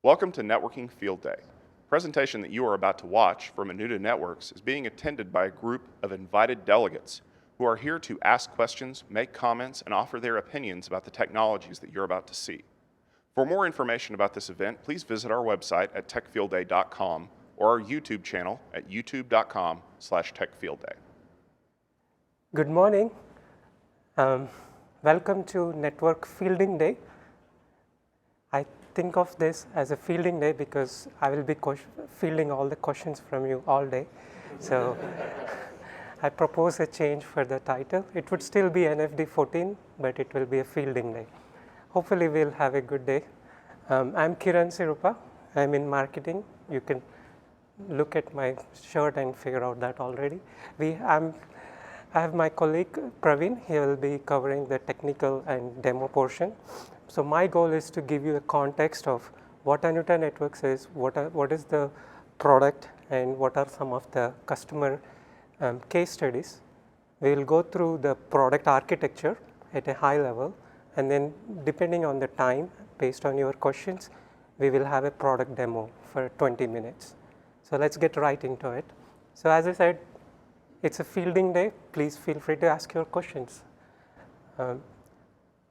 Welcome to Networking Field Day. The presentation that you are about to watch from Anuta Networks is being attended by a group of invited delegates who are here to ask questions, make comments, and offer their opinions about the technologies that you're about to see. For more information about this event, please visit our website at techfieldday.com or our YouTube channel at youtube.com/techfieldday. Good morning. Welcome to Network Fielding Day. I think of this as a fielding day because I will be fielding all the questions from you all day. So I propose a change for the title. It would still be NFD 14, but it will be a fielding day. Hopefully we'll have a good day. I'm Kiran Sirupa. I'm in marketing. You can look at my shirt and figure out that already. I have my colleague Praveen. He will be covering the technical and demo portion. So my goal is to give you a context of what Anita Networks is, what is the product, and what are some of the customer case studies. We will go through the product architecture at a high level, and then depending on the time, based on your questions, we will have a product demo for 20 minutes. So let's get right into it. So as I said, it's a fielding day. Please feel free to ask your questions.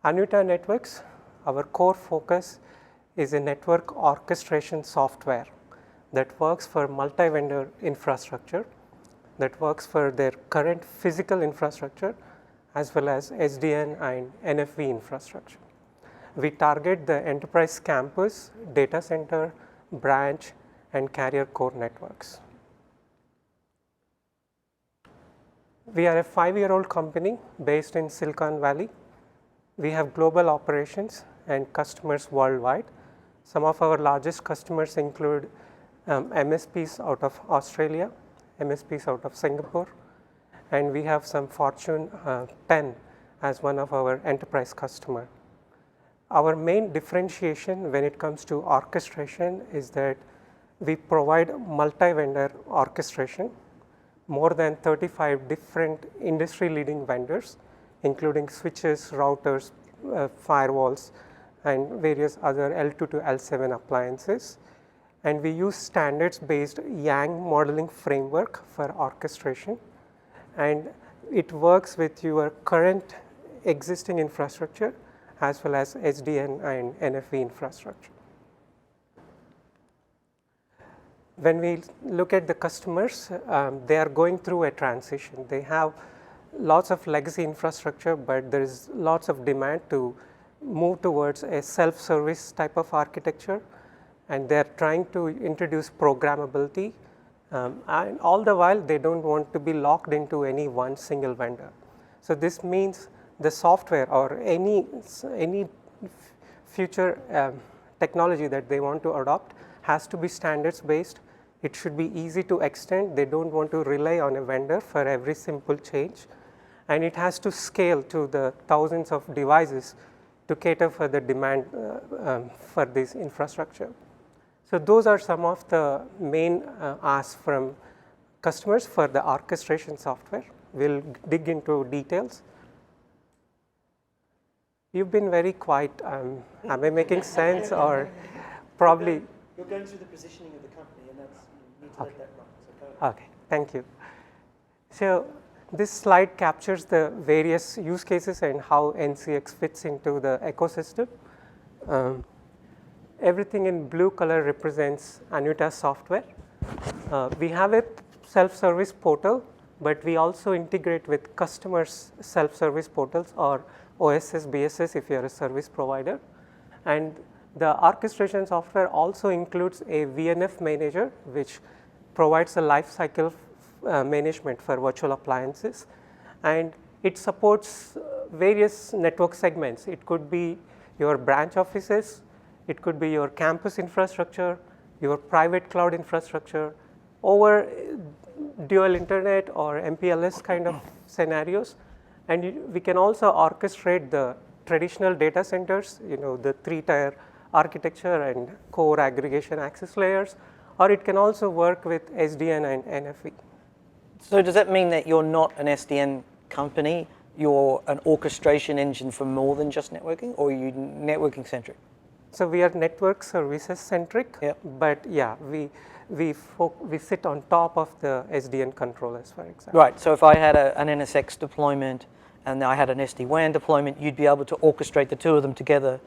Anita Networks, our core focus is a network orchestration software that works for multi-vendor infrastructure, that works for their current physical infrastructure, as well as SDN and NFV infrastructure. We target the enterprise campus, data center, branch, and carrier core networks. We are a 5-year-old company based in Silicon Valley. We have global operations and customers worldwide. Some of our largest customers include MSPs out of Australia, MSPs out of Singapore, and we have some Fortune 10 as one of our enterprise customers. Our main differentiation when it comes to orchestration is that we provide multi-vendor orchestration, more than 35 different industry-leading vendors, including switches, routers, firewalls, and various other L2 to L7 appliances. And we use standards-based Yang modeling framework for orchestration. And it works with your current existing infrastructure as well as SDN and NFV infrastructure. When we look at the customers, they are going through a transition. They have lots of legacy infrastructure, but there is lots of demand to move towards a self-service type of architecture, and they're trying to introduce programmability, and all the while they don't want to be locked into any one single vendor. So this means the software or any future technology that they want to adopt has to be standards based. It should be easy to extend. They don't want to rely on a vendor for every simple change, and it has to scale to the thousands of devices to cater for the demand for this infrastructure. So those are some of the main asks from customers for the orchestration software. We'll dig into details. You've been very quiet. Am I making sense, or probably? You're going through the positioning of the company, and that's, you need to let that run. So go ahead. Okay, thank you. So this slide captures the various use cases and how NCX fits into the ecosystem. Everything in blue color represents Anita software. We have a self-service portal, but we also integrate with customers' self-service portals or OSS, BSS if you are a service provider. And the orchestration software also includes a VNF manager, which provides a lifecycle management for virtual appliances, and it supports various network segments. It could be your branch offices, it could be your campus infrastructure, your private cloud infrastructure, over dual internet or MPLS kind of scenarios. And we can also orchestrate the traditional data centers, the 3-tier architecture and core aggregation access layers, or it can also work with SDN and NFV. So does that mean that you're not an SDN company? You're an orchestration engine for more than just networking, or are you networking centric? So we are network services centric, Yep. but yeah, we sit on top of the SDN controllers, for example. Right, so if I had an NSX deployment and I had an SD-WAN deployment, you'd be able to orchestrate the two of them together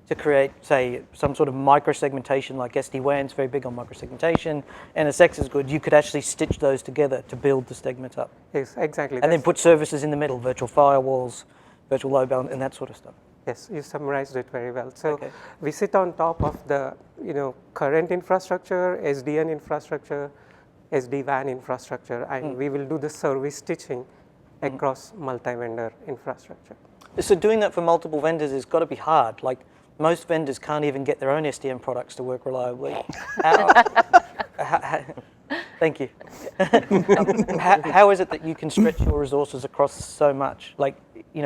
to create, say, some sort of micro-segmentation, like SD-WAN's very big on micro-segmentation, NSX is good. You could actually stitch those together to build the segment up. Yes, exactly. And then put services in the middle, virtual firewalls, virtual load balance, and that sort of stuff. Yes, you summarized it very well. So Okay. we sit on top of the current infrastructure, SDN infrastructure, SD-WAN infrastructure, and we will do the service stitching across multi-vendor infrastructure. So doing that for multiple vendors has got to be hard. Like, most vendors can't even get their own SDN products to work reliably. Thank you. How is it that you can stretch your resources across so much, like,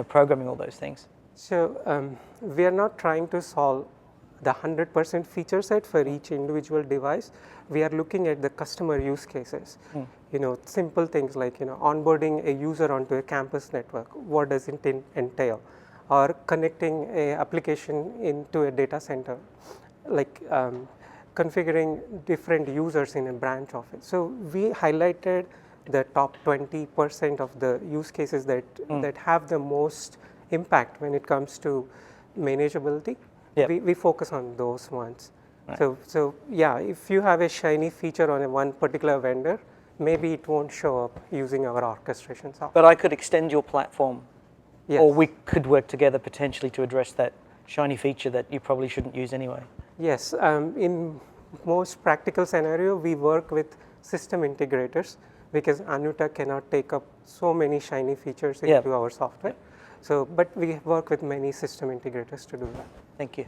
programming all those things? So we are not trying to solve the 100% feature set for each individual device. We are looking at the customer use cases. Simple things like onboarding a user onto a campus network. What does it entail? Or connecting a application into a data center, like configuring different users in a branch office. So we highlighted the top 20% of the use cases that have the most impact when it comes to manageability. Yep. We focus on those ones. Right. So yeah, if you have a shiny feature on one particular vendor, maybe it won't show up using our orchestration software. But I could extend your platform, Yes. or we could work together potentially to address that shiny feature that you probably shouldn't use anyway. Yes, in most practical scenario, we work with system integrators because Anuta cannot take up so many shiny features into our software. So, but we work with many system integrators to do that. Thank you.